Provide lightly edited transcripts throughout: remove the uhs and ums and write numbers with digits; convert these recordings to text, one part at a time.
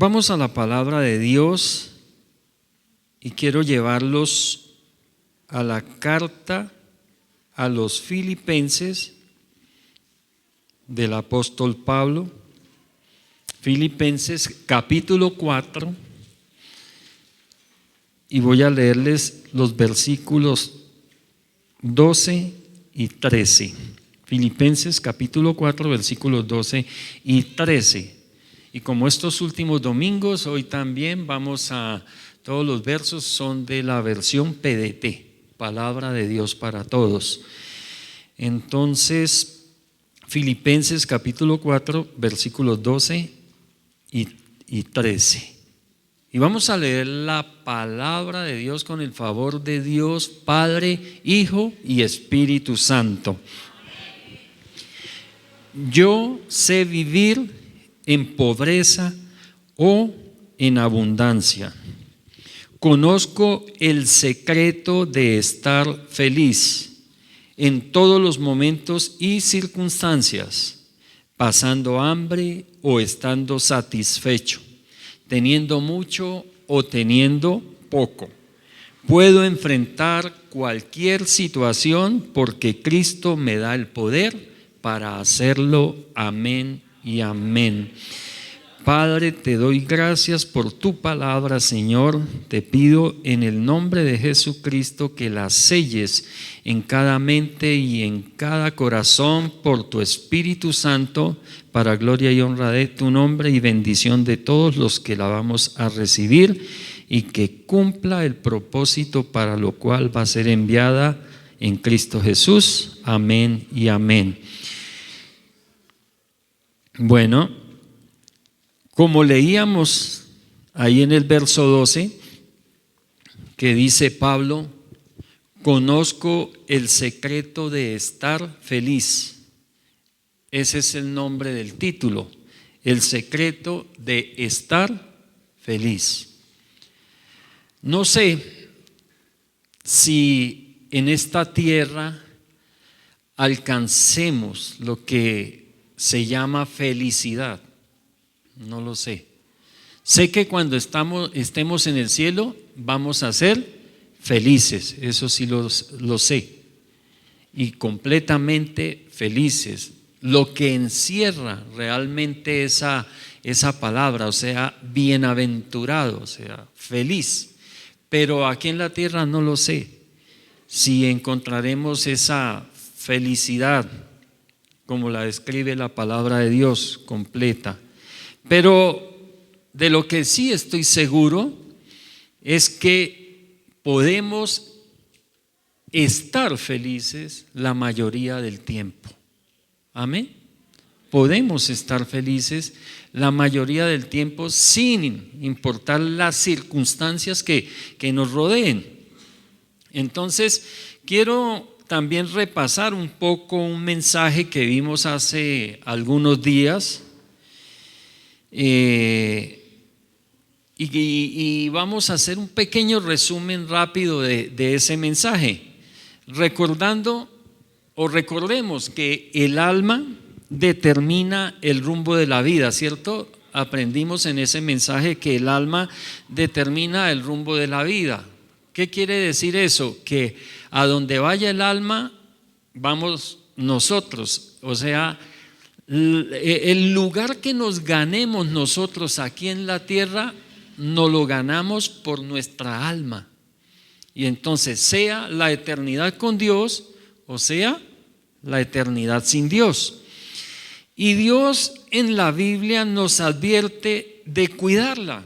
Vamos a la palabra de Dios y quiero llevarlos a la carta a los Filipenses del apóstol Pablo. Filipenses capítulo 4, y voy a leerles los versículos 12 y 13. Filipenses capítulo 4, versículos 12 y 13. Y como estos últimos domingos, hoy también todos los versos son de la versión PDT, Palabra de Dios para Todos. Entonces, Filipenses capítulo 4, versículos 12 y 13. Y vamos a leer la palabra de Dios con el favor de Dios, Padre, Hijo y Espíritu Santo. Yo sé vivir en pobreza o en abundancia. Conozco el secreto de estar feliz en todos los momentos y circunstancias, pasando hambre o estando satisfecho, teniendo mucho o teniendo poco. Puedo enfrentar cualquier situación porque Cristo me da el poder para hacerlo. Amén y amén. Padre, te doy gracias por tu palabra, Señor. Te pido en el nombre de Jesucristo que la selles en cada mente y en cada corazón por tu Espíritu Santo, para gloria y honra de tu nombre y bendición de todos los que la vamos a recibir, y que cumpla el propósito para lo cual va a ser enviada en Cristo Jesús. Amén y amén. Bueno, como leíamos ahí en el verso 12, que dice Pablo: conozco el secreto de estar feliz. Ese es el nombre del título, el secreto de estar feliz. No sé si en esta tierra alcancemos lo que se llama felicidad. No lo sé. Sé que cuando estemos en el cielo vamos a ser felices, eso sí lo sé, y completamente felices. Lo que encierra realmente esa palabra, o sea, bienaventurado, o sea, feliz. Pero aquí en la tierra no lo sé si encontraremos esa felicidad como la describe la palabra de Dios completa. Pero de lo que sí estoy seguro es que podemos estar felices la mayoría del tiempo. Amén. Podemos estar felices la mayoría del tiempo sin importar las circunstancias que nos rodeen. Entonces, quiero también repasar un poco un mensaje que vimos hace algunos días. Y vamos a hacer un pequeño resumen rápido de ese mensaje, recordemos que el alma determina el rumbo de la vida, ¿cierto? Aprendimos en ese mensaje que el alma determina el rumbo de la vida. ¿Qué quiere decir eso? Que a donde vaya el alma vamos nosotros, o sea, el lugar que nos ganemos nosotros aquí en la tierra, nos lo ganamos por nuestra alma. Y entonces, sea la eternidad con Dios o sea la eternidad sin Dios. Y Dios en la Biblia nos advierte de cuidarla.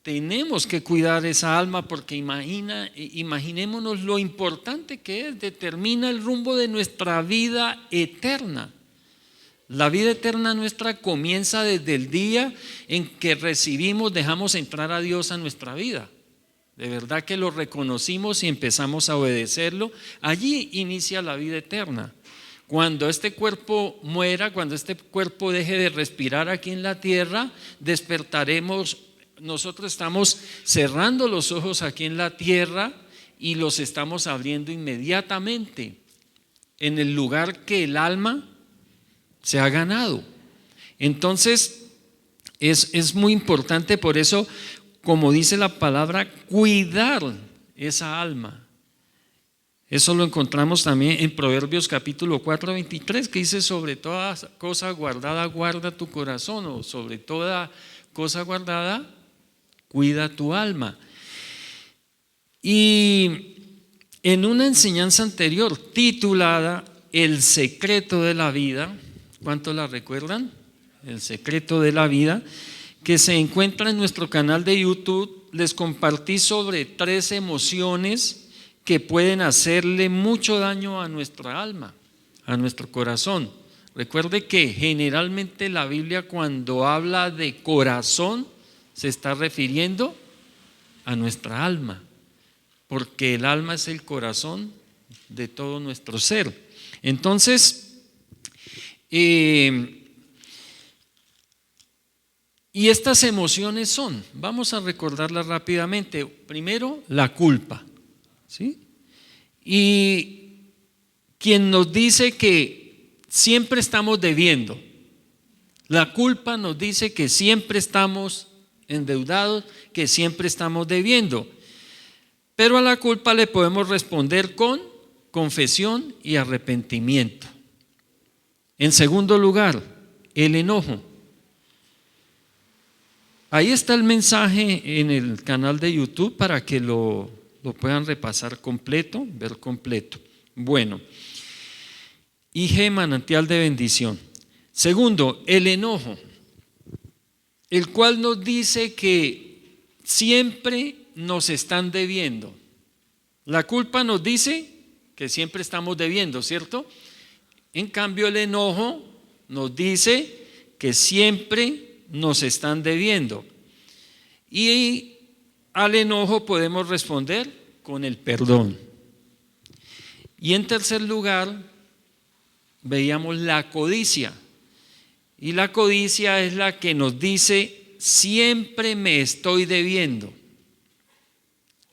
Tenemos que cuidar esa alma porque imaginémonos lo importante que es, determina el rumbo de nuestra vida eterna. La vida eterna nuestra comienza desde el día en que dejamos entrar a Dios a nuestra vida. De verdad que lo reconocimos y empezamos a obedecerlo. Allí inicia la vida eterna. Cuando este cuerpo muera, cuando este cuerpo deje de respirar aquí en la tierra, despertaremos. Nosotros estamos cerrando los ojos aquí en la tierra y los estamos abriendo inmediatamente en el lugar que el alma se ha ganado. Entonces, Es muy importante, por eso, como dice la palabra, cuidar esa alma. Eso lo encontramos también en Proverbios capítulo 4, 23, que dice: sobre toda cosa guardada, guarda tu corazón, o sobre toda cosa guardada, cuida tu alma. Y en una enseñanza anterior titulada El secreto de la vida, ¿cuántos la recuerdan? El secreto de la vida, que se encuentra en nuestro canal de YouTube, les compartí sobre 3 emociones que pueden hacerle mucho daño a nuestra alma, a nuestro corazón. Recuerde que generalmente la Biblia, cuando habla de corazón, se está refiriendo a nuestra alma, porque el alma es el corazón de todo nuestro ser. Entonces, y estas emociones son, vamos a recordarlas rápidamente. Primero, la culpa, ¿sí? Y quien nos dice que siempre estamos debiendo, la culpa nos dice que siempre estamos endeudados, que siempre estamos debiendo. Pero a la culpa le podemos responder con confesión y arrepentimiento. En segundo lugar, el enojo. Ahí está el mensaje en el canal de YouTube para que lo puedan repasar completo, ver completo. Bueno, IG, manantial de bendición. Segundo, el enojo, el cual nos dice que siempre nos están debiendo. La culpa nos dice que siempre estamos debiendo, ¿cierto? En cambio, el enojo nos dice que siempre nos están debiendo. Y al enojo podemos responder con el perdón. Y en tercer lugar, veíamos la codicia. Y la codicia es la que nos dice: siempre me estoy debiendo.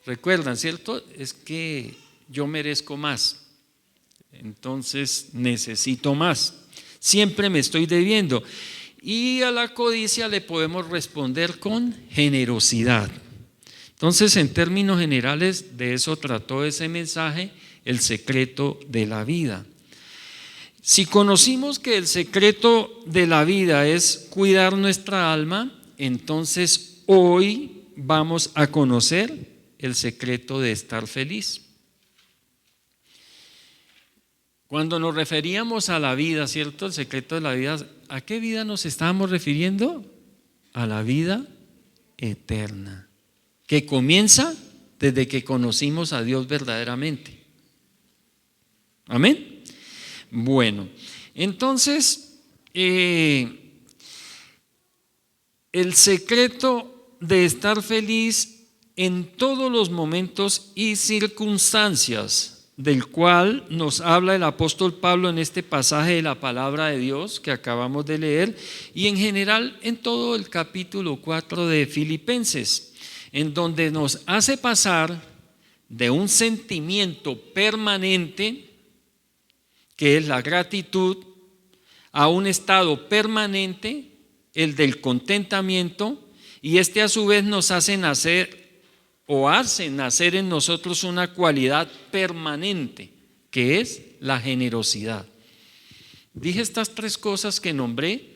¿Recuerdan, cierto? Es que yo merezco más, entonces necesito más. Siempre me estoy debiendo. Y a la codicia le podemos responder con generosidad. Entonces, en términos generales, de eso trató ese mensaje, el secreto de la vida. Si conocimos que el secreto de la vida es cuidar nuestra alma, entonces hoy vamos a conocer el secreto de estar feliz. Cuando nos referíamos a la vida, ¿cierto? El secreto de la vida, ¿a qué vida nos estábamos refiriendo? A la vida eterna, que comienza desde que conocimos a Dios verdaderamente. ¿Amén? Bueno, entonces, el secreto de estar feliz en todos los momentos y circunstancias, del cual nos habla el apóstol Pablo en este pasaje de la palabra de Dios que acabamos de leer, y en general en todo el capítulo 4 de Filipenses, en donde nos hace pasar de un sentimiento permanente, que es la gratitud, a un estado permanente, el del contentamiento, y este a su vez nos hace nacer o hace nacer en nosotros una cualidad permanente, que es la generosidad. Dije estas 3 cosas que nombré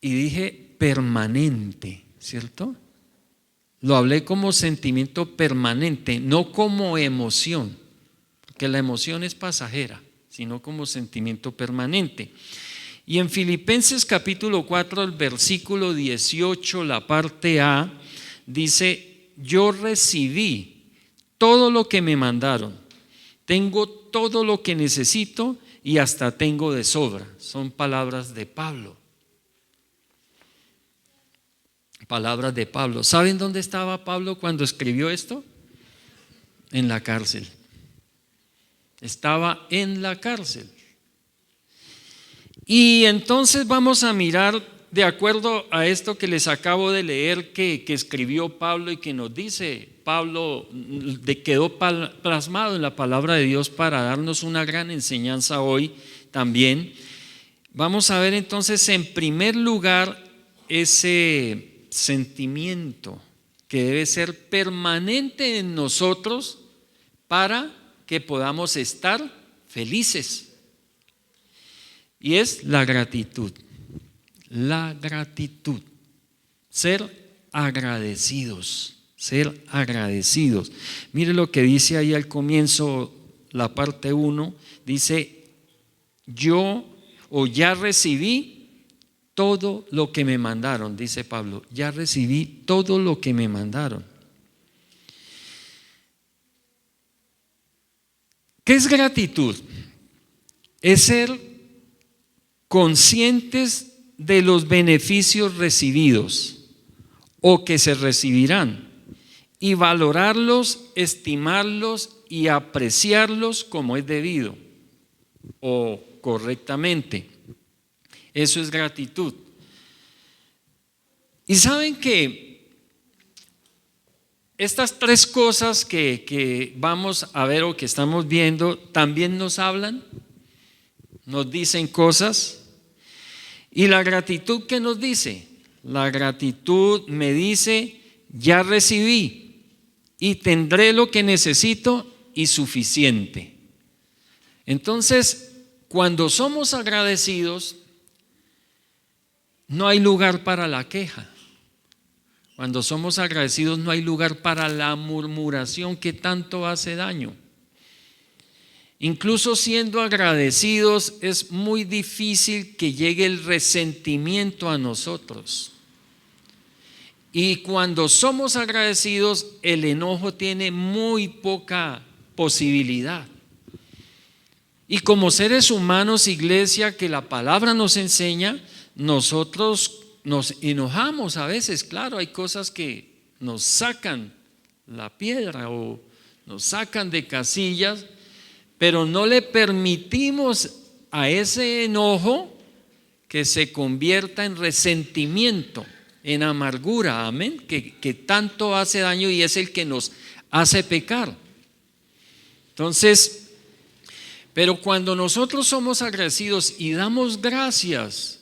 y dije permanente, ¿cierto? Lo hablé como sentimiento permanente, no como emoción, porque la emoción es pasajera, sino como sentimiento permanente. Y en Filipenses capítulo 4, el versículo 18, la parte A, dice: yo recibí todo lo que me mandaron, tengo todo lo que necesito y hasta tengo de sobra. Son palabras de Pablo. Palabras de Pablo. ¿Saben dónde estaba Pablo cuando escribió esto? En la cárcel. Estaba en la cárcel. Y entonces vamos a mirar, de acuerdo a esto que les acabo de leer, que escribió Pablo y que nos dice Pablo, quedó plasmado en la palabra de Dios para darnos una gran enseñanza hoy también. Vamos a ver entonces en primer lugar ese sentimiento que debe ser permanente en nosotros para que podamos estar felices. Y es la gratitud. La gratitud. Ser agradecidos. Ser agradecidos. Mire lo que dice ahí al comienzo, la parte 1. Dice, yo o ya recibí todo lo que me mandaron, dice Pablo. Ya recibí todo lo que me mandaron. ¿Qué es gratitud? Es ser conscientes de los beneficios recibidos o que se recibirán y valorarlos, estimarlos y apreciarlos como es debido o correctamente. Eso es gratitud. Y saben que estas tres cosas que vamos a ver o que estamos viendo también nos hablan, nos dicen cosas. ¿Y la gratitud qué nos dice? La gratitud me dice, ya recibí y tendré lo que necesito y suficiente. Entonces, cuando somos agradecidos, no hay lugar para la queja. Cuando somos agradecidos no hay lugar para la murmuración que tanto hace daño. Incluso siendo agradecidos es muy difícil que llegue el resentimiento a nosotros. Y cuando somos agradecidos, el enojo tiene muy poca posibilidad. Y como seres humanos, iglesia, que la palabra nos enseña, nosotros nos enojamos a veces. Claro, hay cosas que nos sacan la piedra o nos sacan de casillas, pero no le permitimos a ese enojo que se convierta en resentimiento, en amargura, amén, que tanto hace daño y es el que nos hace pecar. Entonces, pero cuando nosotros somos agradecidos y damos gracias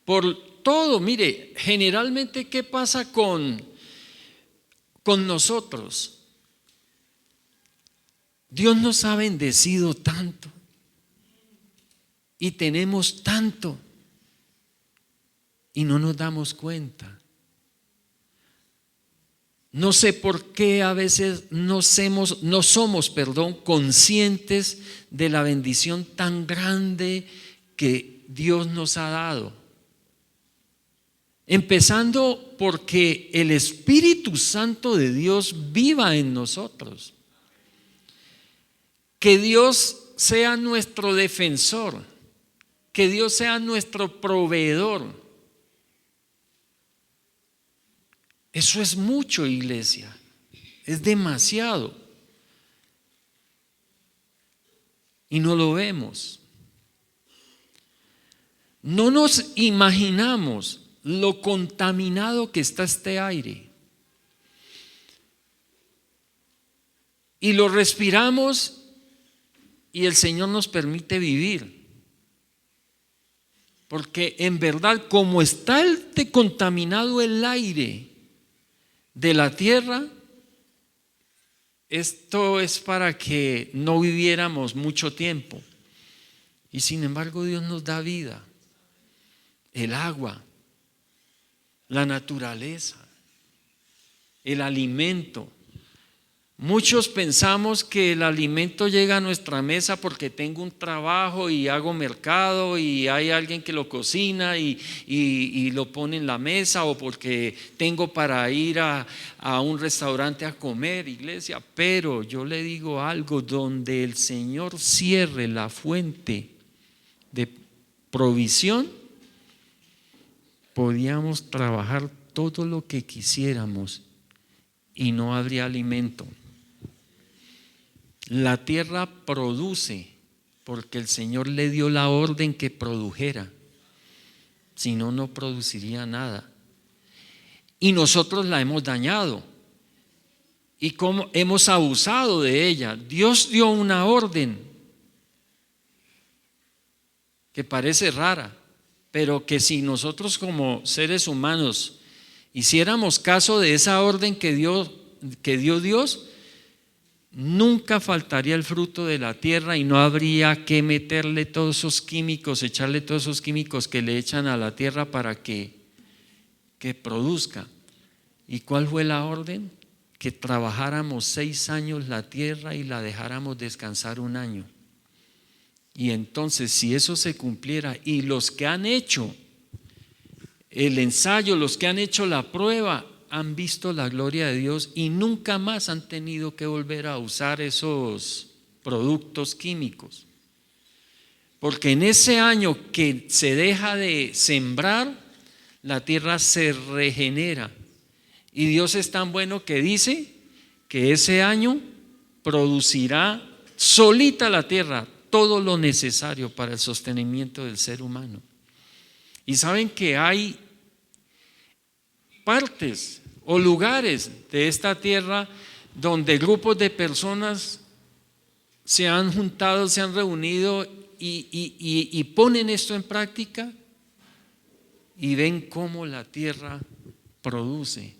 por todo, mire, generalmente ¿qué pasa con nosotros? Dios nos ha bendecido tanto y tenemos tanto y no nos damos cuenta. No sé por qué a veces no somos conscientes de la bendición tan grande que Dios nos ha dado. Empezando porque el Espíritu Santo de Dios viva en nosotros. Que Dios sea nuestro defensor, que Dios sea nuestro proveedor. Eso es mucho, iglesia, es demasiado. Y no lo vemos. No nos imaginamos lo contaminado que está este aire. Y lo respiramos y el Señor nos permite vivir. Porque en verdad, como está contaminado el aire de la tierra, esto es para que no viviéramos mucho tiempo. Y sin embargo, Dios nos da vida, el agua, la naturaleza, el alimento. Muchos pensamos que el alimento llega a nuestra mesa porque tengo un trabajo y hago mercado y hay alguien que lo cocina y lo pone en la mesa, o porque tengo para ir a un restaurante a comer, iglesia. Pero yo le digo algo, donde el Señor cierre la fuente de provisión, podíamos trabajar todo lo que quisiéramos y no habría alimento. La tierra produce porque el Señor le dio la orden que produjera. Si no, no produciría nada. Y nosotros la hemos dañado. Y como hemos abusado de ella. Dios dio una orden que parece rara, pero que si nosotros como seres humanos hiciéramos caso de esa orden que dio Dios, nunca faltaría el fruto de la tierra y no habría que meterle todos esos químicos, echarle todos esos químicos que le echan a la tierra para que produzca. ¿Y cuál fue la orden? Que trabajáramos 6 años la tierra y la dejáramos descansar 1 año. Y entonces, si eso se cumpliera, y los que han hecho el ensayo, los que han hecho la prueba, han visto la gloria de Dios y nunca más han tenido que volver a usar esos productos químicos. Porque en ese año que se deja de sembrar, la tierra se regenera. Y Dios es tan bueno que dice que ese año producirá solita la tierra todo lo necesario para el sostenimiento del ser humano. Y saben que hay partes o lugares de esta tierra donde grupos de personas se han juntado, se han reunido y ponen esto en práctica y ven cómo la tierra produce.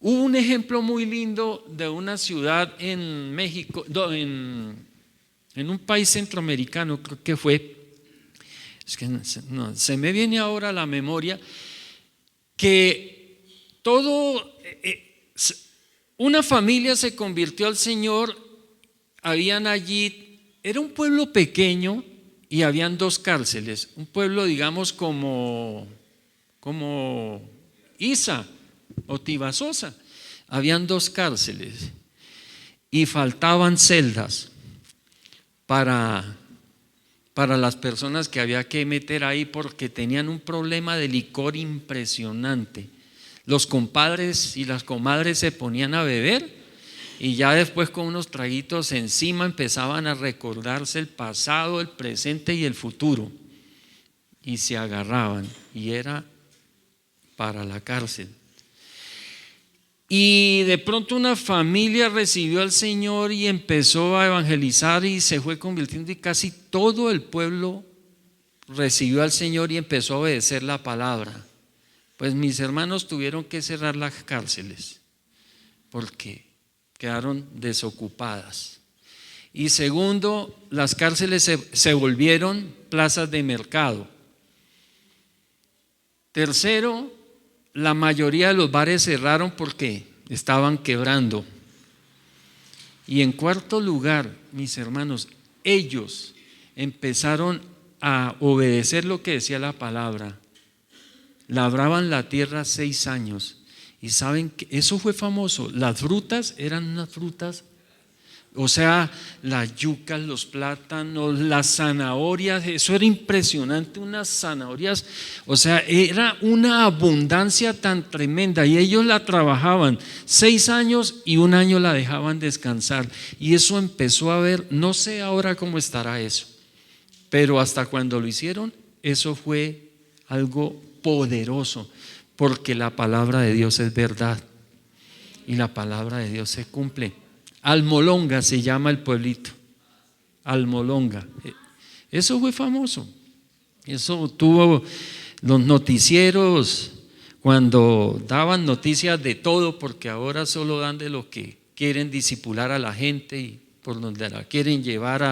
Hubo un ejemplo muy lindo de una ciudad en México, en un país centroamericano, creo que fue, es que no, se me viene ahora a la memoria, que una familia se convirtió al Señor, habían allí, era un pueblo pequeño y habían 2 cárceles, un pueblo digamos como Isa o Tibasosa, habían 2 cárceles y faltaban celdas para las personas que había que meter ahí porque tenían un problema de licor impresionante. Los compadres y las comadres se ponían a beber y ya después con unos traguitos encima empezaban a recordarse el pasado, el presente y el futuro y se agarraban y era para la cárcel. Y de pronto una familia recibió al Señor y empezó a evangelizar y se fue convirtiendo y casi todo el pueblo recibió al Señor y empezó a obedecer la palabra. Pues mis hermanos tuvieron que cerrar las cárceles porque quedaron desocupadas. Y segundo, las cárceles se volvieron plazas de mercado. Tercero, la mayoría de los bares cerraron porque estaban quebrando. Y en cuarto lugar, mis hermanos, ellos empezaron a obedecer lo que decía la palabra. Labraban la tierra 6 años. Y saben que eso fue famoso. Las frutas eran unas frutas, o sea, las yucas, los plátanos, las zanahorias, eso era impresionante, unas zanahorias, o sea, era una abundancia tan tremenda y ellos la trabajaban 6 años y 1 año la dejaban descansar y eso empezó a ver, no sé ahora cómo estará eso, pero hasta cuando lo hicieron, eso fue algo poderoso, porque la palabra de Dios es verdad y la palabra de Dios se cumple. Almolonga se llama el pueblito, Almolonga. Eso fue famoso. Eso tuvo los noticieros cuando daban noticias de todo, porque ahora solo dan de lo que quieren disipular a la gente y por donde la quieren llevar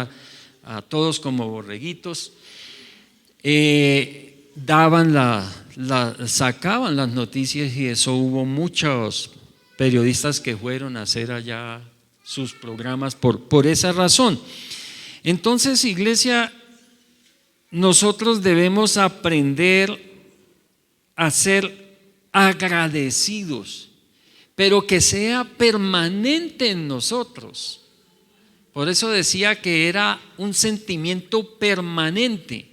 a todos como borreguitos. Sacaban las noticias y eso hubo muchos periodistas que fueron a hacer allá sus programas por esa razón. Entonces, iglesia, nosotros debemos aprender a ser agradecidos, pero que sea permanente en nosotros. Por eso decía que era un sentimiento permanente,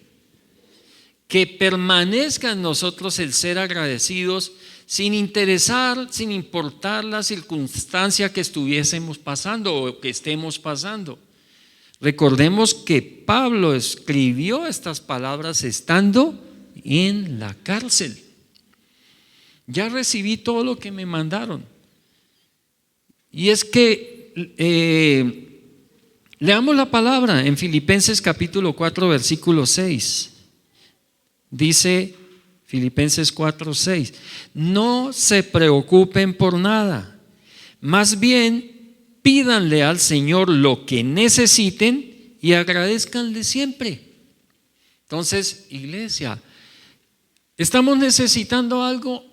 que permanezca en nosotros el ser agradecidos sin importar la circunstancia que estuviésemos pasando o que estemos pasando. Recordemos que Pablo escribió estas palabras estando en la cárcel. Ya recibí todo lo que me mandaron. Y es que Leamos la palabra en Filipenses capítulo 4, versículo 6. Dice Filipenses 4, 6: no se preocupen por nada, más bien pídanle al Señor lo que necesiten y agradézcanle siempre. Entonces, iglesia, ¿estamos necesitando algo?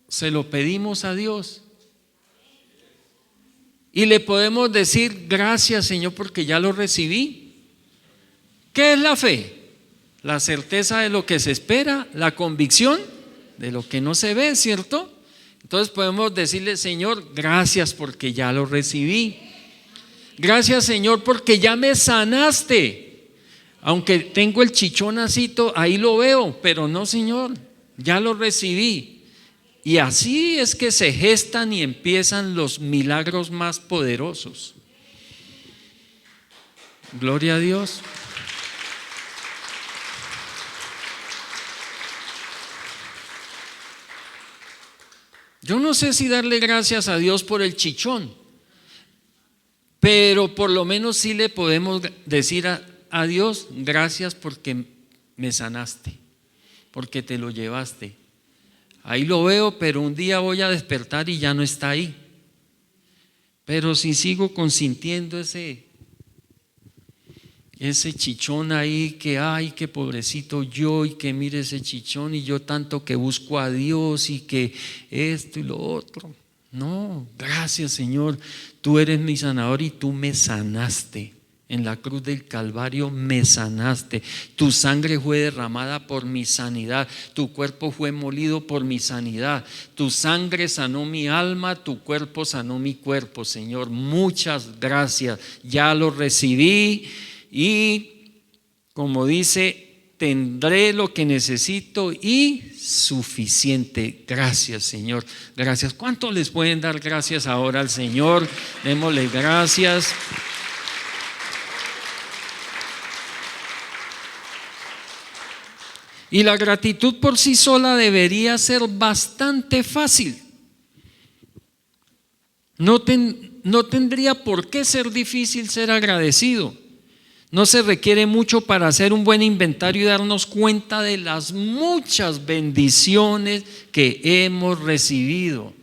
Se lo pedimos a Dios. Y le podemos decir: gracias, Señor, porque ya lo recibí. ¿Qué es la fe? La certeza de lo que se espera, la convicción de lo que no se ve, ¿cierto? Entonces podemos decirle: Señor, gracias porque ya lo recibí. Gracias, Señor, porque ya me sanaste. Aunque tengo el chichonacito, ahí lo veo, pero no, Señor, ya lo recibí. Y así es que se gestan y empiezan los milagros más poderosos. Gloria a Dios. Yo no sé si darle gracias a Dios por el chichón, pero por lo menos sí le podemos decir a Dios: gracias porque me sanaste, porque te lo llevaste. Ahí lo veo, pero un día voy a despertar y ya no está ahí. Pero si sigo consintiendo ese chichón ahí, que ay, qué pobrecito yo, y que mire ese chichón, y yo tanto que busco a Dios, y que esto y lo otro. No, gracias, Señor, tú eres mi sanador y tú me sanaste. En la cruz del Calvario me sanaste. Tu sangre fue derramada por mi sanidad. Tu cuerpo fue molido por mi sanidad. Tu sangre sanó mi alma, tu cuerpo sanó mi cuerpo, Señor. Muchas gracias. Ya lo recibí y, como dice, tendré lo que necesito y suficiente. Gracias, Señor. Gracias. ¿Cuántos les pueden dar gracias ahora al Señor? Démosle gracias. Y la gratitud por sí sola debería ser bastante fácil. No tendría por qué ser difícil ser agradecido. No se requiere mucho para hacer un buen inventario y darnos cuenta de las muchas bendiciones que hemos recibido.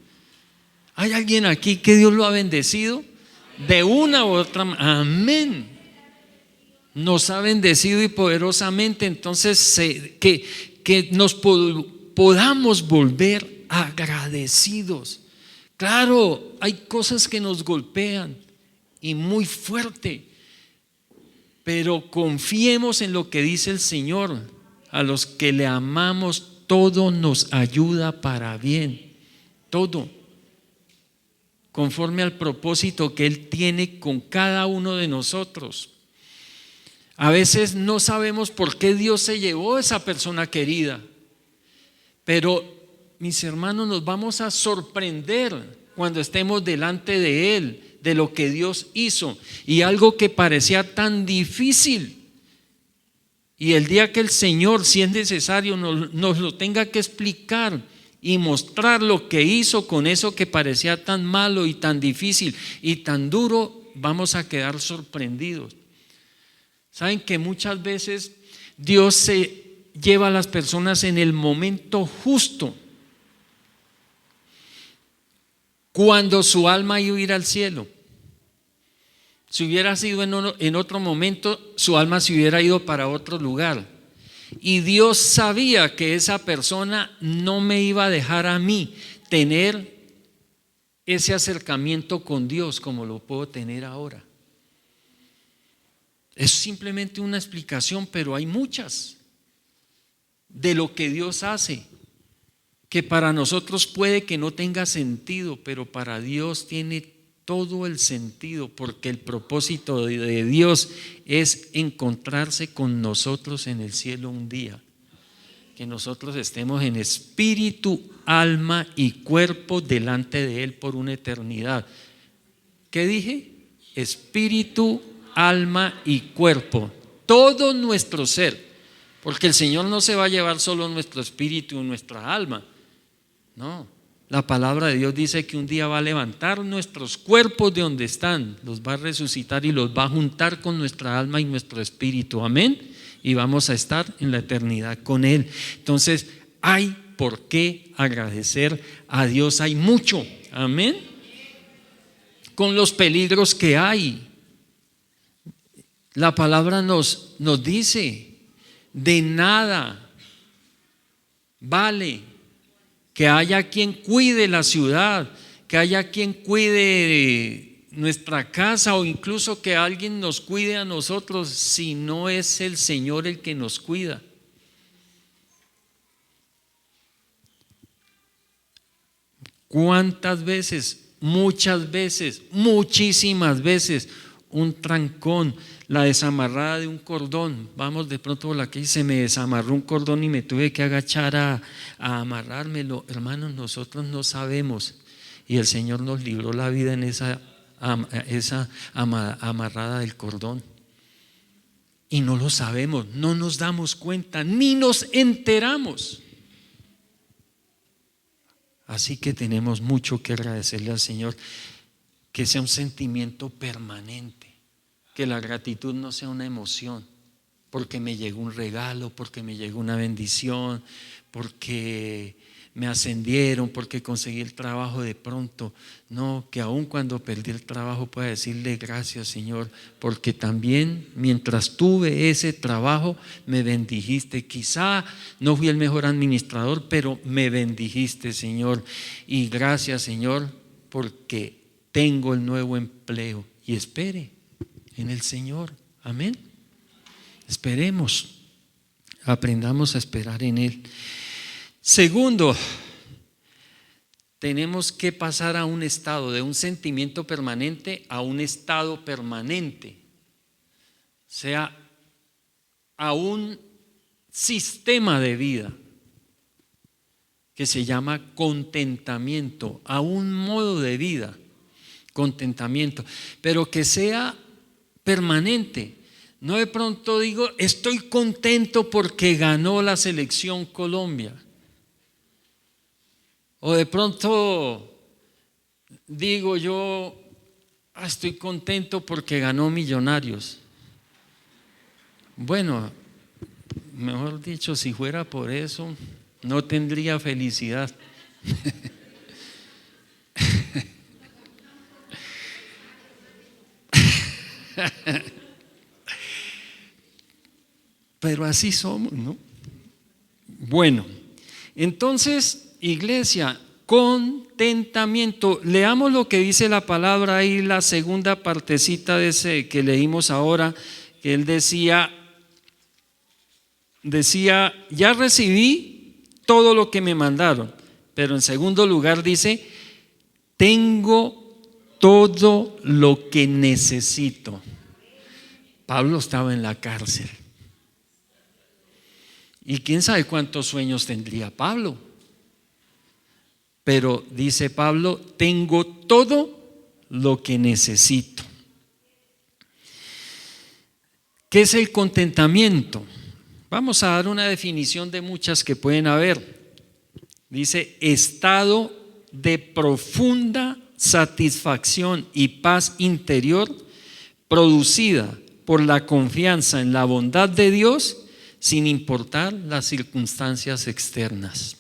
¿Hay alguien aquí que Dios lo ha bendecido? De una u otra manera. Amén. Nos ha bendecido y poderosamente. Entonces que nos podamos volver agradecidos. Claro, hay cosas que nos golpean y muy fuerte, pero confiemos en lo que dice el Señor: a los que le amamos todo nos ayuda para bien, todo conforme al propósito que Él tiene con cada uno de nosotros. A veces no sabemos por qué Dios se llevó a esa persona querida, pero mis hermanos, nos vamos a sorprender cuando estemos delante de Él, de lo que Dios hizo, y algo que parecía tan difícil, y el día que el Señor, si es necesario, nos lo tenga que explicar y mostrar lo que hizo con eso que parecía tan malo y tan difícil y tan duro, vamos a quedar sorprendidos. Saben que muchas veces Dios se lleva a las personas en el momento justo, cuando su alma iba a ir al cielo. Si hubiera sido en otro momento, su alma se hubiera ido para otro lugar. Y Dios sabía que esa persona no me iba a dejar a mí tener ese acercamiento con Dios como lo puedo tener ahora. Es simplemente una explicación, pero hay muchas de lo que Dios hace, que para nosotros puede que no tenga sentido, pero para Dios tiene todo el sentido, porque el propósito de Dios es encontrarse con nosotros en el cielo un día, que nosotros estemos en espíritu, alma y cuerpo delante de Él por una eternidad. ¿Qué dije? Espíritu, alma y cuerpo, todo nuestro ser, porque el Señor no se va a llevar solo nuestro espíritu y nuestra alma, no. La palabra de Dios dice que un día va a levantar nuestros cuerpos de donde están, los va a resucitar y los va a juntar con nuestra alma y nuestro espíritu. Amén. Y vamos a estar en la eternidad con Él. Entonces, hay por qué agradecer a Dios. Hay mucho. Amén. Con los peligros que hay. La palabra nos dice, de nada vale que haya quien cuide la ciudad, que haya quien cuide nuestra casa o incluso que alguien nos cuide a nosotros si no es el Señor el que nos cuida. ¿Cuántas veces? Muchas veces, muchísimas veces, un trancón, la desamarrada de un cordón. Vamos de pronto por la que se me desamarró un cordón y me tuve que agachar a amarrármelo. Hermanos, nosotros no sabemos y el Señor nos libró la vida en esa amarrada del cordón. Y no lo sabemos, no nos damos cuenta, ni nos enteramos. Así que tenemos mucho que agradecerle al Señor, que sea un sentimiento permanente, que la gratitud no sea una emoción, porque me llegó un regalo, porque me llegó una bendición, porque me ascendieron, porque conseguí el trabajo de pronto. No, que aun cuando perdí el trabajo pueda decirle gracias, Señor, porque también mientras tuve ese trabajo me bendijiste. Quizá no fui el mejor administrador, pero me bendijiste, Señor. Y gracias, Señor, porque tengo el nuevo empleo. Y espere en el Señor. Amén. Esperemos, aprendamos a esperar en Él. Segundo, tenemos que pasar a un estado de un sentimiento permanente a un estado permanente, o sea, a un sistema de vida que se llama contentamiento, a un modo de vida, contentamiento, pero que sea permanente. No de pronto digo, estoy contento porque ganó la selección Colombia. O de pronto digo yo, estoy contento porque ganó Millonarios. Bueno, mejor dicho, si fuera por eso, no tendría felicidad. Pero así somos, ¿no? Bueno, entonces, iglesia, contentamiento. Leamos lo que dice la palabra ahí, la segunda partecita de ese que leímos ahora, que él decía, ya recibí todo lo que me mandaron, pero en segundo lugar dice, tengo todo lo que necesito. Pablo estaba en la cárcel. Y quién sabe cuántos sueños tendría Pablo. Pero dice Pablo, tengo todo lo que necesito. ¿Qué es el contentamiento? Vamos a dar una definición de muchas que pueden haber. Dice, estado de profunda satisfacción y paz interior producida por la confianza en la bondad de Dios sin importar las circunstancias externas.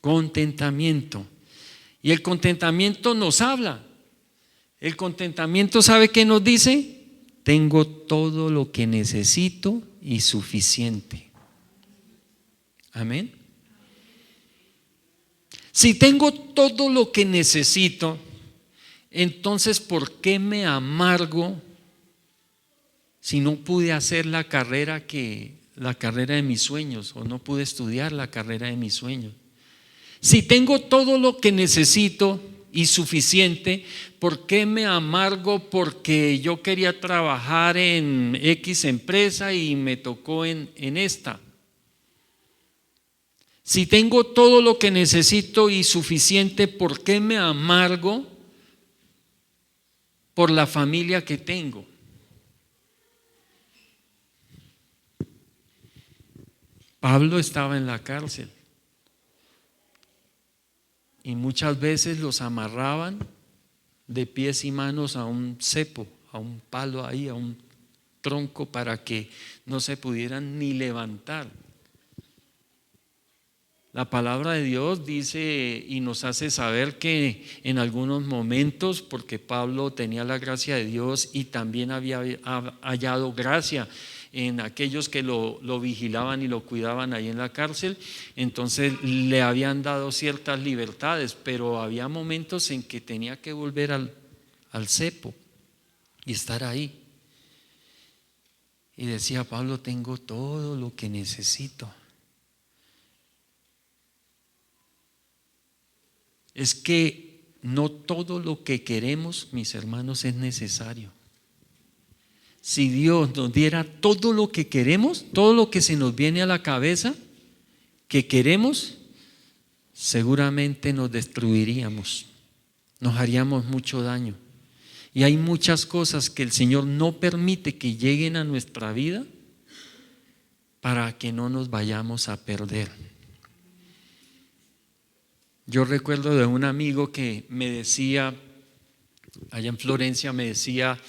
Contentamiento. Y el contentamiento nos habla. El contentamiento, ¿sabe qué nos dice? Tengo todo lo que necesito y suficiente. Amén. Si tengo todo lo que necesito, entonces ¿por qué me amargo si no pude hacer la carrera de mis sueños o no pude estudiar la carrera de mis sueños? Si tengo todo lo que necesito y suficiente, ¿por qué me amargo porque yo quería trabajar en X empresa y me tocó en esta? Si tengo todo lo que necesito y suficiente, ¿por qué me amargo por la familia que tengo? Pablo estaba en la cárcel. y muchas veces los amarraban de pies y manos a un cepo, a un palo ahí, a un tronco, para que no se pudieran ni levantar. La palabra de Dios dice y nos hace saber que en algunos momentos, porque Pablo tenía la gracia de Dios y también había hallado gracia en aquellos que lo vigilaban y lo cuidaban ahí en la cárcel, entonces le habían dado ciertas libertades, pero había momentos en que tenía que volver al cepo y estar ahí. Y decía Pablo: tengo todo lo que necesito. Es que no todo lo que queremos, mis hermanos, es necesario. Si Dios nos diera todo lo que queremos, todo lo que se nos viene a la cabeza que queremos, seguramente nos destruiríamos, nos haríamos mucho daño. Y hay muchas cosas que el Señor no permite que lleguen a nuestra vida para que no nos vayamos a perder. Yo recuerdo de un amigo que me decía, allá en Florencia, me decía: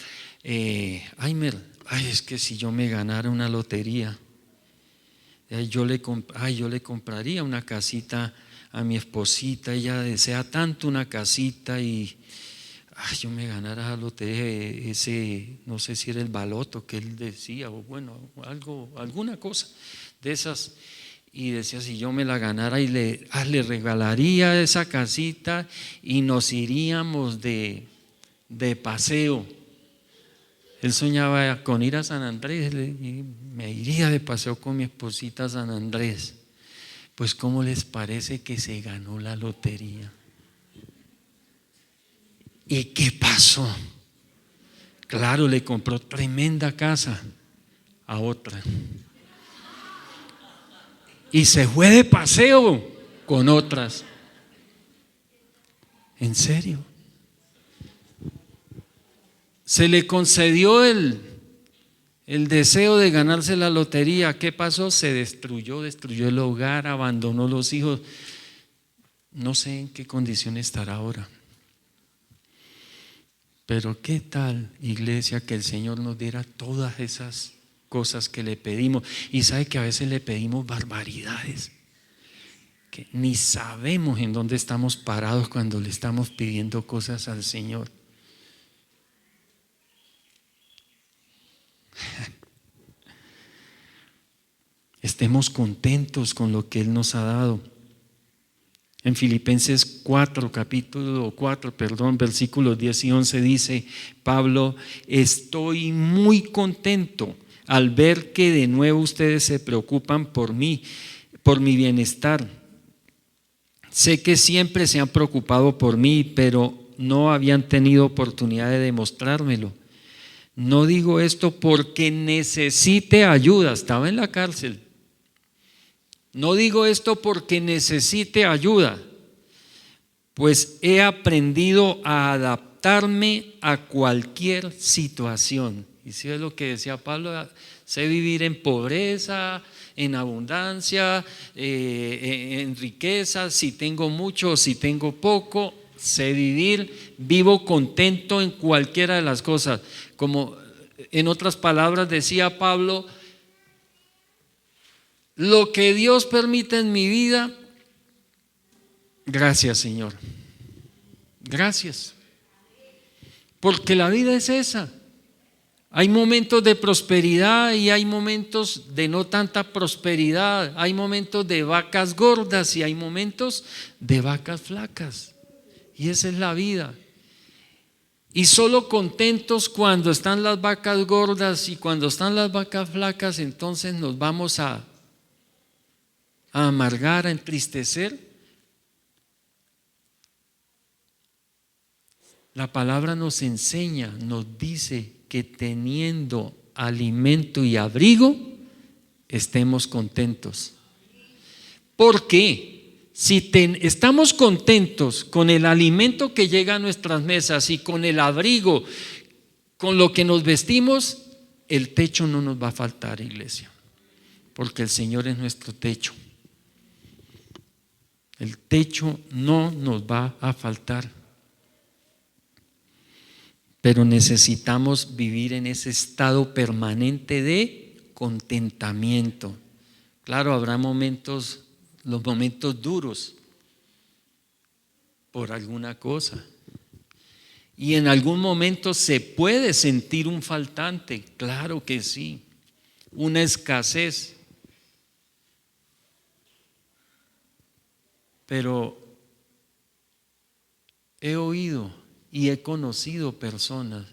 es que si yo me ganara una lotería, yo le compraría una casita a mi esposita. Ella desea tanto una casita y yo me ganara la lotería, no sé si era el baloto que él decía, o bueno, alguna cosa de esas. Y decía: si yo me la ganara y le regalaría esa casita y nos iríamos de paseo. Él soñaba con ir a San Andrés y me iría de paseo con mi esposita a San Andrés. Pues ¿cómo les parece que se ganó la lotería? ¿Y qué pasó? Claro, le compró tremenda casa a otra. Y se fue de paseo con otras. ¿En serio? Se le concedió el deseo de ganarse la lotería. ¿Qué pasó? Se destruyó el hogar, abandonó los hijos. No sé en qué condición estará ahora. Pero ¿qué tal, iglesia, que el Señor nos diera todas esas cosas que le pedimos? Y sabe que a veces le pedimos barbaridades, que ni sabemos en dónde estamos parados cuando le estamos pidiendo cosas al Señor. Estemos contentos con lo que Él nos ha dado. En Filipenses 4, versículos 10 y 11 dice Pablo: estoy muy contento al ver que de nuevo ustedes se preocupan por mí, por mi bienestar. Sé que siempre se han preocupado por mí, pero no habían tenido oportunidad de demostrármelo. No digo esto porque necesite ayuda. Estaba en la cárcel. No digo esto porque necesite ayuda, pues he aprendido a adaptarme a cualquier situación. Y si es lo que decía Pablo: sé vivir en pobreza, en abundancia, en riqueza, si tengo mucho o si tengo poco, sé vivir, vivo contento en cualquiera de las cosas. Como en otras palabras decía Pablo: lo que Dios permite en mi vida, gracias, Señor. Gracias. Porque la vida es esa. Hay momentos de prosperidad y hay momentos de no tanta prosperidad. Hay momentos de vacas gordas y hay momentos de vacas flacas. Y esa es la vida. Y solo contentos cuando están las vacas gordas y cuando están las vacas flacas, entonces nos vamos a amargar, a entristecer. La palabra nos enseña, nos dice que teniendo alimento y abrigo, estemos contentos. ¿Por qué? Si estamos contentos con el alimento que llega a nuestras mesas y con el abrigo, con lo que nos vestimos, el techo no nos va a faltar, iglesia, porque el Señor es nuestro techo. El techo no nos va a faltar. Pero necesitamos vivir en ese estado permanente de contentamiento. Claro, habrá momentos, los momentos duros por alguna cosa. Y en algún momento se puede sentir un faltante, claro que sí, una escasez. Pero he oído y he conocido personas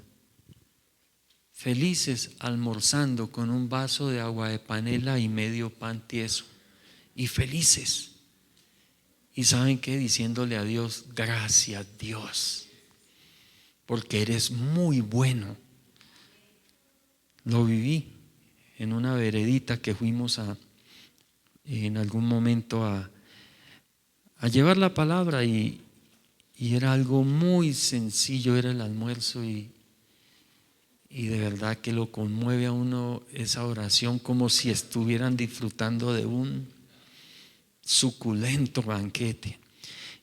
felices almorzando con un vaso de agua de panela y medio pan tieso, y felices. ¿Y saben qué? Diciéndole a Dios: gracias, Dios, porque eres muy bueno. Lo viví en una veredita que fuimos en algún momento a llevar la palabra, y era algo muy sencillo, era el almuerzo, y de verdad que lo conmueve a uno esa oración, como si estuvieran disfrutando de un suculento banquete.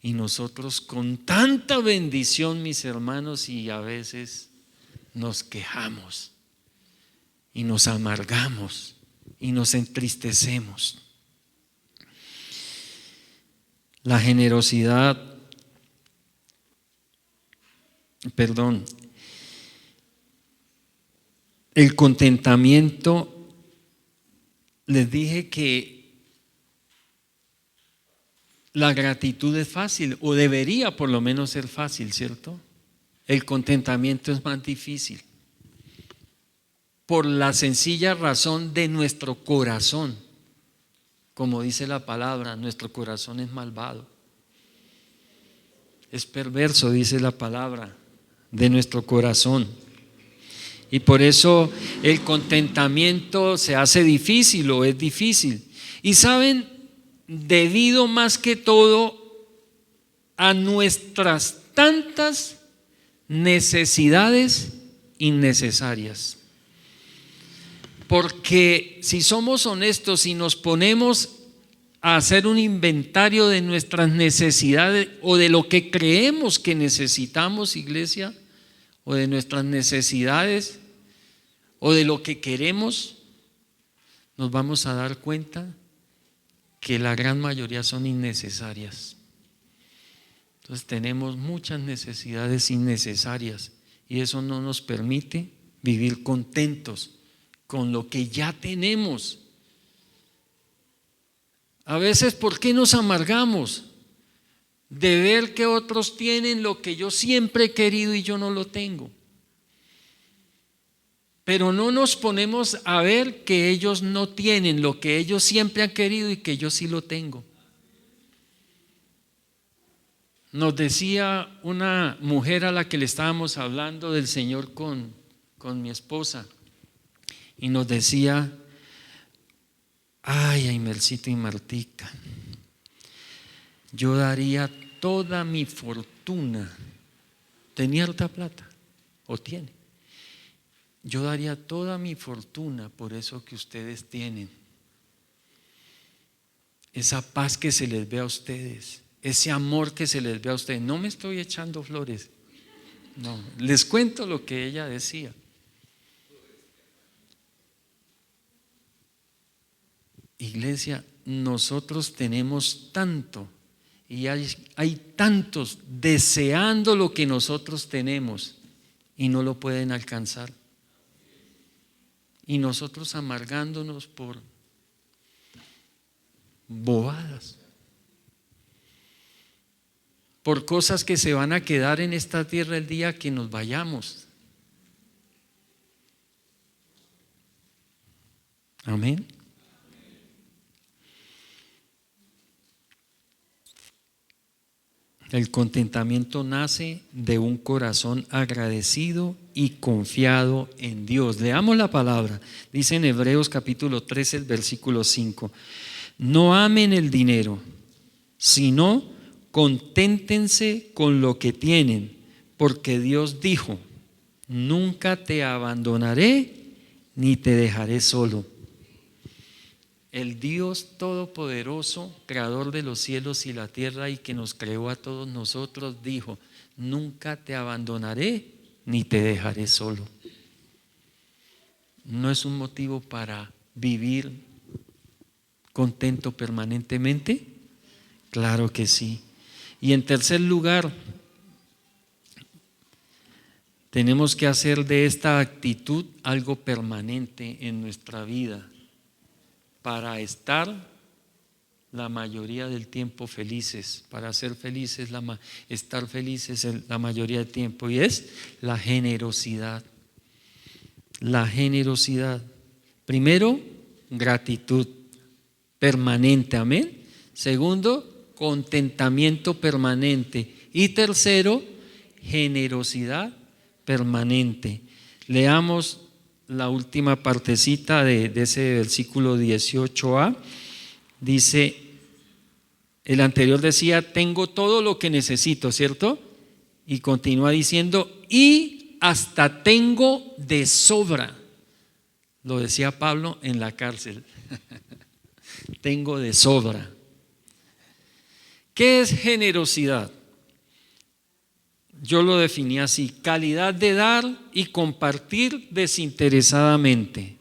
Y nosotros con tanta bendición, mis hermanos, y a veces nos quejamos y nos amargamos y nos entristecemos. La generosidad, el contentamiento, les dije que la gratitud es fácil, o debería por lo menos ser fácil, ¿cierto? El contentamiento es más difícil, por la sencilla razón de nuestro corazón. Como dice la palabra, nuestro corazón es malvado, es perverso, dice la palabra, de nuestro corazón. Y por eso el contentamiento se hace difícil, o es difícil. Y saben, debido más que todo a nuestras tantas necesidades innecesarias. Porque si somos honestos y nos ponemos a hacer un inventario de nuestras necesidades, o de lo que creemos que necesitamos, iglesia, o de nuestras necesidades, o de lo que queremos, nos vamos a dar cuenta que la gran mayoría son innecesarias. Entonces tenemos muchas necesidades innecesarias, y eso no nos permite vivir contentos con lo que ya tenemos. A veces, ¿por qué nos amargamos? De ver que otros tienen lo que yo siempre he querido y yo no lo tengo. Pero no nos ponemos a ver que ellos no tienen lo que ellos siempre han querido y que yo sí lo tengo. Nos decía una mujer a la que le estábamos hablando del Señor con mi esposa, y nos decía: ay, Aimelcito y Martica, yo daría toda mi fortuna. ¿Tenía harta plata? ¿O tiene? Yo daría toda mi fortuna por eso que ustedes tienen. Esa paz que se les ve a ustedes, ese amor que se les ve a ustedes. No me estoy echando flores, no, les cuento lo que ella decía. Iglesia, nosotros tenemos tanto, y hay tantos deseando lo que nosotros tenemos y no lo pueden alcanzar. Y nosotros amargándonos por bobadas, por cosas que se van a quedar en esta tierra el día que nos vayamos. Amén. El contentamiento nace de un corazón agradecido y confiado en Dios. Leamos la palabra. Dice en Hebreos capítulo 13, el versículo 5. No amen el dinero, sino conténtense con lo que tienen, porque Dios dijo: nunca te abandonaré ni te dejaré solo. El Dios Todopoderoso, creador de los cielos y la tierra y que nos creó a todos nosotros, dijo: nunca te abandonaré ni te dejaré solo. ¿No es un motivo para vivir contento permanentemente? Claro que sí. Y en tercer lugar, tenemos que hacer de esta actitud algo permanente en nuestra vida para estar la mayoría del tiempo felices, para ser felices, estar felices la mayoría del tiempo, y es la generosidad. La generosidad. Primero, gratitud permanente, amén. Segundo, contentamiento permanente. Y tercero, generosidad permanente. Leamos la última partecita de ese versículo 18a. Dice, el anterior decía: tengo todo lo que necesito, ¿cierto? Y continúa diciendo: y hasta tengo de sobra. Lo decía Pablo en la cárcel. Tengo de sobra. ¿Qué es generosidad? Yo lo definí así: calidad de dar y compartir desinteresadamente.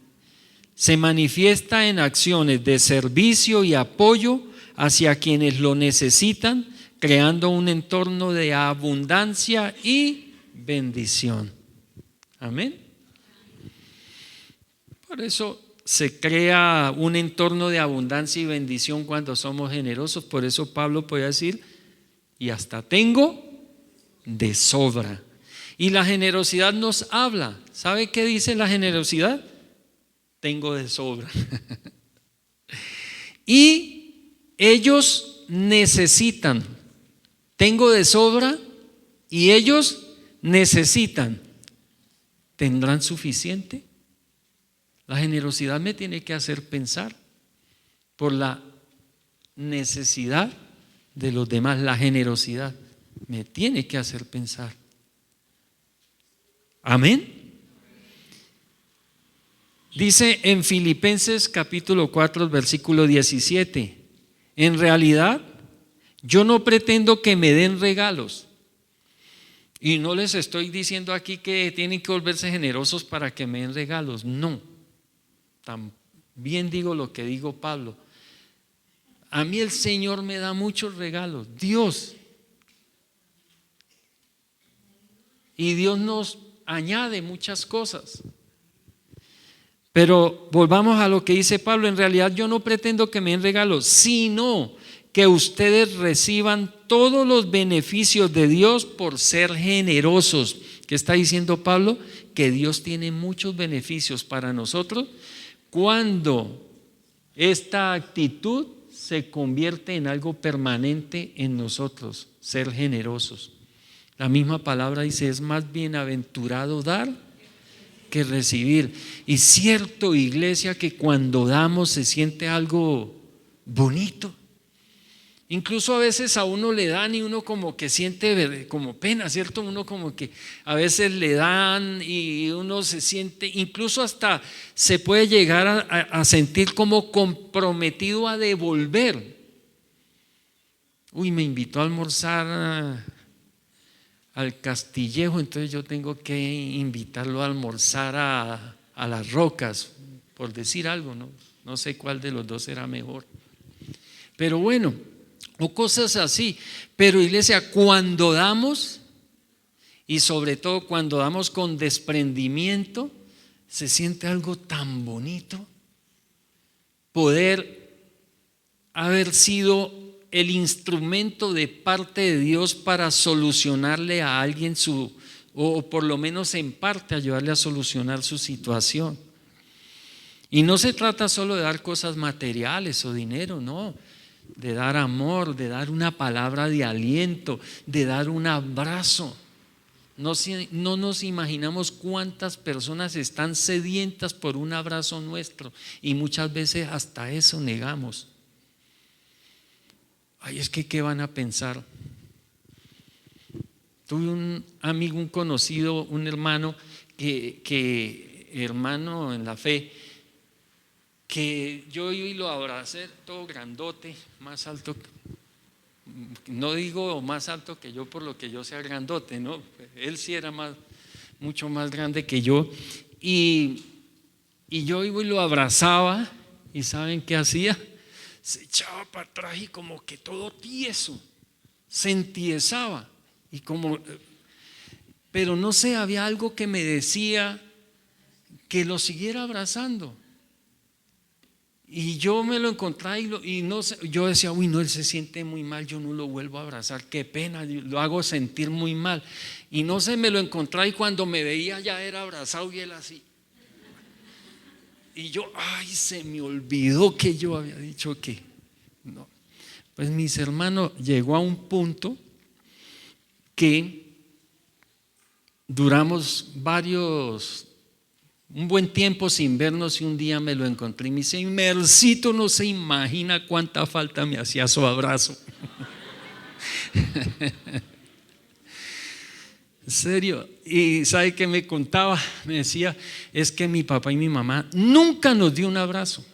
Se manifiesta en acciones de servicio y apoyo hacia quienes lo necesitan, creando un entorno de abundancia y bendición. Amén. Por eso se crea un entorno de abundancia y bendición cuando somos generosos. Por eso Pablo puede decir: y hasta tengo de sobra. Y la generosidad nos habla. ¿Sabe qué dice la generosidad? Tengo de sobra. Y ellos necesitan. Tengo de sobra y ellos necesitan. ¿Tendrán suficiente? La generosidad me tiene que hacer pensar por la necesidad de los demás. La generosidad me tiene que hacer pensar. Amén. Dice en Filipenses capítulo 4, versículo 17: en realidad yo no pretendo que me den regalos. Y no les estoy diciendo aquí que tienen que volverse generosos para que me den regalos. No. También digo lo que digo Pablo. A mí el Señor me da muchos regalos. Dios. Y Dios nos añade muchas cosas. Pero volvamos a lo que dice Pablo: en realidad yo no pretendo que me den regalos, sino que ustedes reciban todos los beneficios de Dios por ser generosos. ¿Qué está diciendo Pablo? Que Dios tiene muchos beneficios para nosotros cuando esta actitud se convierte en algo permanente en nosotros, ser generosos. La misma palabra dice: es más bienaventurado dar que recibir. Y cierto, iglesia, que cuando damos se siente algo bonito. Incluso a veces a uno le dan y uno como que siente como pena, ¿cierto? Uno como que a veces le dan y uno se siente, incluso hasta se puede llegar a sentir como comprometido a devolver. Uy, me invitó a almorzar al Castillejo, entonces yo tengo que invitarlo a almorzar a Las Rocas, por decir algo, no sé cuál de los dos será mejor. Pero bueno, o cosas así. Pero iglesia, cuando damos, y sobre todo cuando damos con desprendimiento, se siente algo tan bonito poder haber sido el instrumento de parte de Dios para solucionarle a alguien o por lo menos en parte ayudarle a solucionar su situación. Y no se trata solo de dar cosas materiales o dinero, no, de dar amor, de dar una palabra de aliento, de dar un abrazo. No nos imaginamos cuántas personas están sedientas por un abrazo nuestro y muchas veces hasta eso negamos. Ay, es que ¿qué van a pensar? Tuve un amigo, un conocido, un hermano, que hermano en la fe, que yo iba y lo abracé, todo grandote, más alto, no digo más alto que yo por lo que yo sea grandote, no, él sí era mucho más grande que yo, y yo iba y lo abrazaba, y ¿saben qué hacía? Se echaba para atrás y como que todo tieso, se entiesaba, y pero no sé, había algo que me decía que lo siguiera abrazando. Y yo me lo encontré y no sé, yo decía, uy, no, él se siente muy mal, yo no lo vuelvo a abrazar, qué pena, lo hago sentir muy mal. Y no sé, me lo encontré y cuando me veía ya era abrazado y él así. Y yo, ay, se me olvidó que yo había dicho que no. Pues mis hermanos, llegó a un punto que duramos un buen tiempo sin vernos y un día me lo encontré y me dice, Mercito, no se imagina cuánta falta me hacía su abrazo. En serio. Y ¿sabe qué me contaba? Me decía, es que mi papá y mi mamá nunca nos dio un abrazo.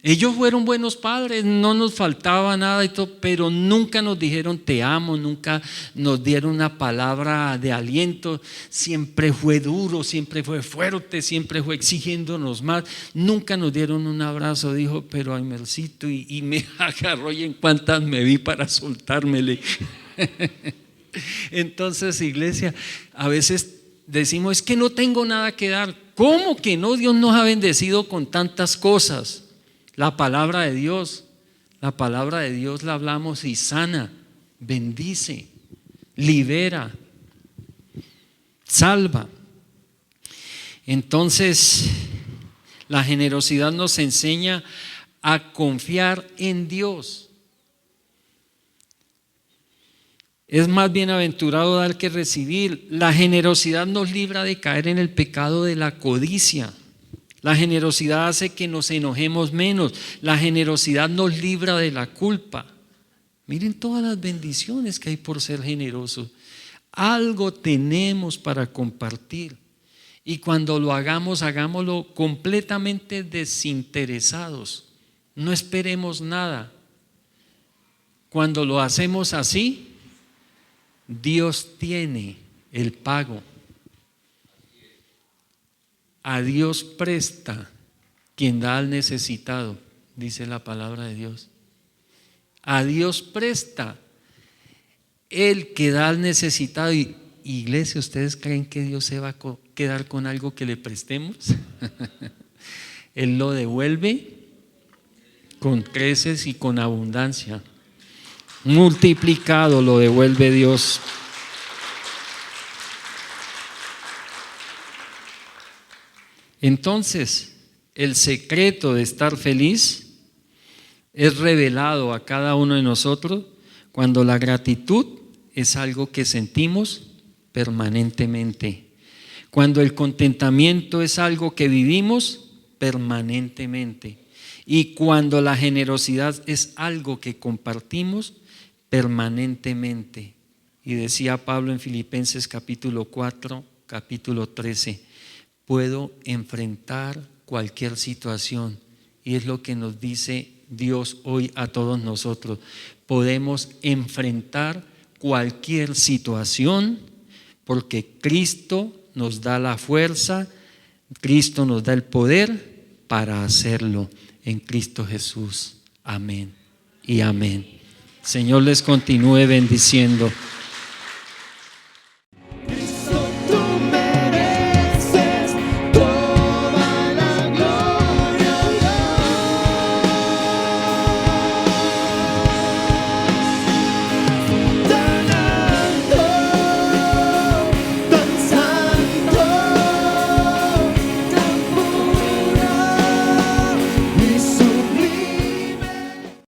Ellos fueron buenos padres, no nos faltaba nada y todo, pero nunca nos dijeron te amo, nunca nos dieron una palabra de aliento. Siempre fue duro, siempre fue fuerte, siempre fue exigiéndonos más. Nunca nos dieron un abrazo, dijo, pero ay, Mercito, y me agarró y en cuantas me vi para soltármele. Entonces, iglesia, a veces decimos, es que no tengo nada que dar. ¿Cómo que no? Dios nos ha bendecido con tantas cosas. La palabra de Dios la hablamos y sana, bendice, libera, salva. Entonces, la generosidad nos enseña a confiar en Dios. Es más bienaventurado dar que recibir. La generosidad nos libra de caer en el pecado de la codicia. La generosidad hace que nos enojemos menos. La generosidad nos libra de la culpa. Miren todas las bendiciones que hay por ser generosos. Algo tenemos para compartir. Y cuando lo hagamos, hagámoslo completamente desinteresados. No esperemos nada. Cuando lo hacemos así, Dios tiene el pago. A Dios presta quien da al necesitado, dice la palabra de Dios. A Dios presta el que da al necesitado. Y iglesia, ¿ustedes creen que Dios se va a quedar con algo que le prestemos? Él lo devuelve con creces y con abundancia. Multiplicado lo devuelve Dios. Entonces, el secreto de estar feliz es revelado a cada uno de nosotros cuando la gratitud es algo que sentimos permanentemente, cuando el contentamiento es algo que vivimos permanentemente y cuando la generosidad es algo que compartimos permanentemente. Y decía Pablo en Filipenses capítulo 4, capítulo 13, puedo enfrentar cualquier situación, y es lo que nos dice Dios hoy a todos nosotros. Podemos enfrentar cualquier situación porque Cristo nos da la fuerza, Cristo nos da el poder para hacerlo en Cristo Jesús. Amén y amén. Señor les continúe bendiciendo.